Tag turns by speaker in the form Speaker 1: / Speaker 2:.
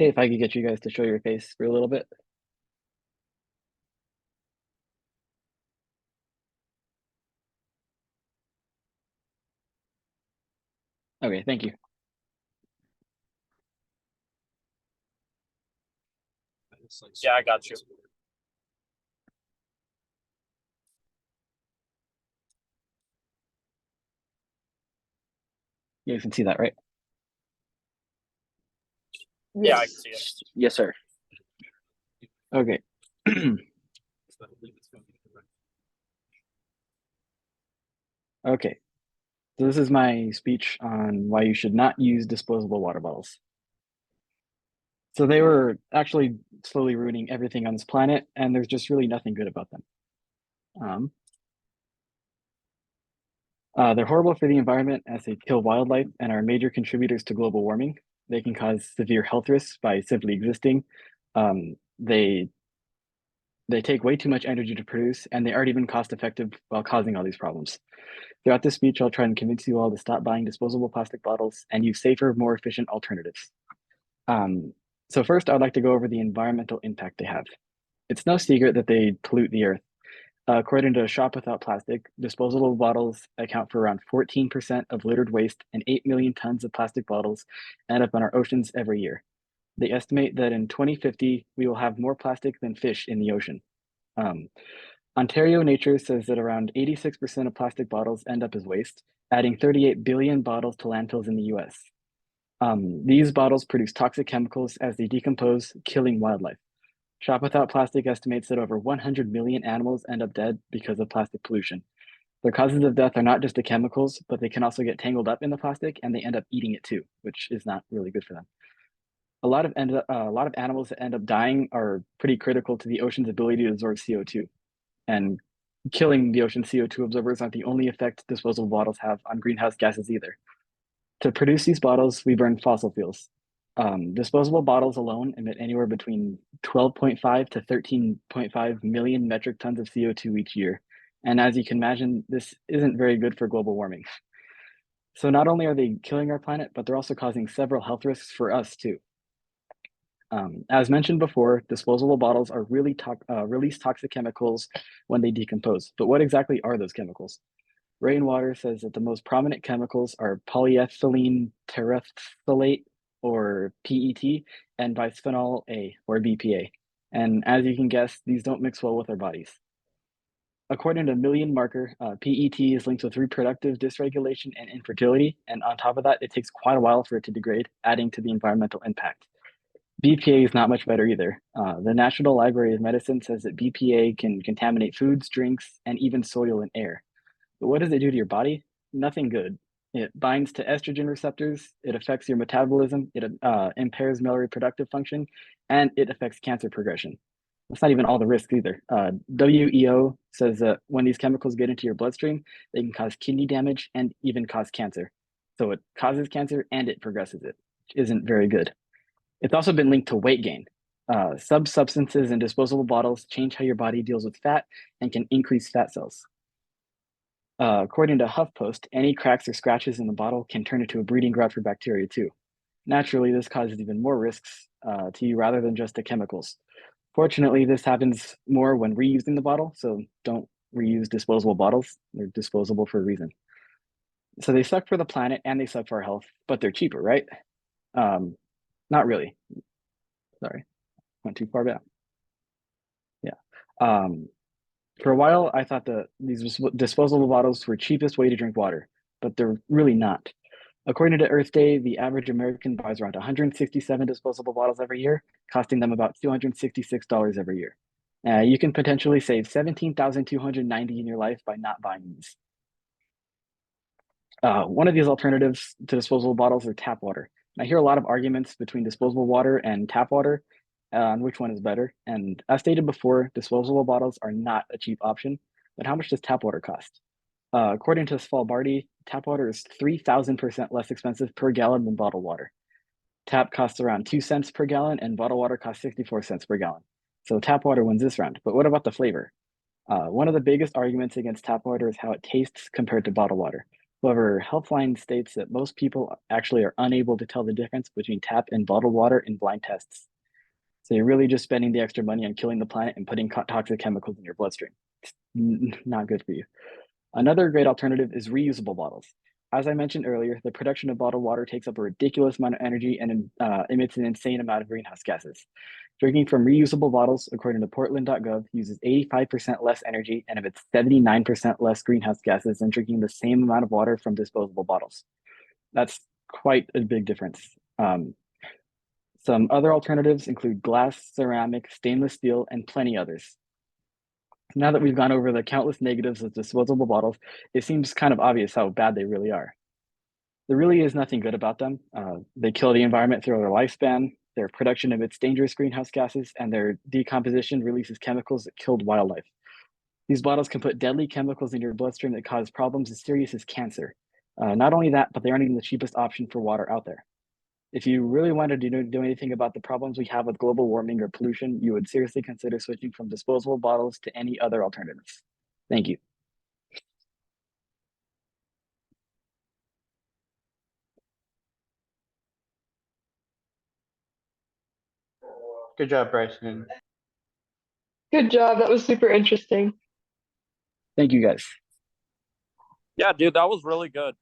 Speaker 1: Hey, if I could get you guys to show your face for a little bit. Okay, thank you.
Speaker 2: Yeah, I got you.
Speaker 1: You guys can see that, right?
Speaker 2: Yeah, I can see it.
Speaker 1: Yes, sir. Okay. Okay. So this is my speech on why you should not use disposable water bottles. So they were actually slowly ruining everything on this planet, and there's just really nothing good about them. Um, they're horrible for the environment as they kill wildlife and are major contributors to global warming. They can cause severe health risks by simply existing. They take way too much energy to produce, and they aren't even cost effective while causing all these problems. Throughout this speech, I'll try and convince you all to stop buying disposable plastic bottles and use safer, more efficient alternatives. Um, so first, I'd like to go over the environmental impact they have. It's no secret that they pollute the earth. According to Shop Without Plastic, disposable bottles account for around 14% of littered waste, and 8 million tons of plastic bottles end up in our oceans every year. They estimate that in 2050, we will have more plastic than fish in the ocean. Um, Ontario Nature says that around 86% of plastic bottles end up as waste, adding 38 billion bottles to landfills in the US. These bottles produce toxic chemicals as they decompose, killing wildlife. Shop Without Plastic estimates that over 100 million animals end up dead because of plastic pollution. Their causes of death are not just the chemicals, but they can also get tangled up in the plastic and they end up eating it too, which is not really good for them. A lot of animals that end up dying are pretty critical to the ocean's ability to absorb CO2. And killing the ocean CO2 absorbers aren't the only effect disposable bottles have on greenhouse gases either. To produce these bottles, we burn fossil fuels. Disposable bottles alone emit anywhere between 12.5 to 13.5 million metric tons of CO2 each year. And as you can imagine, this isn't very good for global warming. So not only are they killing our planet, but they're also causing several health risks for us too. As mentioned before, disposable bottles are release toxic chemicals when they decompose. But what exactly are those chemicals? Rainwater says that the most prominent chemicals are polyethylene terephthalate, or PET, and bisphenol A, or BPA. And as you can guess, these don't mix well with our bodies. According to Million Marker, PET is linked with reproductive dysregulation and infertility. And on top of that, it takes quite a while for it to degrade, adding to the environmental impact. BPA is not much better either. The National Library of Medicine says that BPA can contaminate foods, drinks, and even soil and air. But what does it do to your body? Nothing good. It binds to estrogen receptors, it affects your metabolism, it impairs male reproductive function, and it affects cancer progression. That's not even all the risks either. WEO says that when these chemicals get into your bloodstream, they can cause kidney damage and even cause cancer. So it causes cancer and it progresses it, which isn't very good. It's also been linked to weight gain. Substances in disposable bottles change how your body deals with fat and can increase fat cells. According to HuffPost, any cracks or scratches in the bottle can turn into a breeding ground for bacteria too. Naturally, this causes even more risks to you rather than just the chemicals. Fortunately, this happens more when reusing the bottle, so don't reuse disposable bottles. They're disposable for a reason. So they suck for the planet and they suck for our health, but they're cheaper, right? Not really. Sorry, went too far back. Yeah. For a while, I thought that these disposable bottles were cheapest way to drink water, but they're really not. According to Earth Day, the average American buys around 167 disposable bottles every year, costing them about $266 every year. You can potentially save 17,290 in your life by not buying these. One of these alternatives to disposable bottles are tap water. I hear a lot of arguments between disposable water and tap water on which one is better. And as stated before, disposable bottles are not a cheap option. But how much does tap water cost? According to Svalbardi, tap water is 3,000% less expensive per gallon than bottled water. Tap costs around 2 cents per gallon, and bottled water costs 64 cents per gallon. So tap water wins this round. But what about the flavor? One of the biggest arguments against tap water is how it tastes compared to bottled water. However, Healthline states that most people actually are unable to tell the difference between tap and bottled water in blind tests. So you're really just spending the extra money on killing the planet and putting toxic chemicals in your bloodstream. It's not good for you. Another great alternative is reusable bottles. As I mentioned earlier, the production of bottled water takes up a ridiculous amount of energy and emits an insane amount of greenhouse gases. Drinking from reusable bottles, according to Portland.gov, uses 85% less energy and emits 79% less greenhouse gases than drinking the same amount of water from disposable bottles. That's quite a big difference. Some other alternatives include glass, ceramic, stainless steel, and plenty others. Now that we've gone over the countless negatives of disposable bottles, it seems kind of obvious how bad they really are. There really is nothing good about them. They kill the environment through their lifespan, their production emits dangerous greenhouse gases, and their decomposition releases chemicals that killed wildlife. These bottles can put deadly chemicals in your bloodstream that cause problems as serious as cancer. Not only that, but they aren't even the cheapest option for water out there. If you really wanted to do anything about the problems we have with global warming or pollution, you would seriously consider switching from disposable bottles to any other alternatives. Thank you.
Speaker 3: Good job, Bryson.
Speaker 4: Good job. That was super interesting.
Speaker 1: Thank you, guys.
Speaker 2: Yeah, dude, that was really good.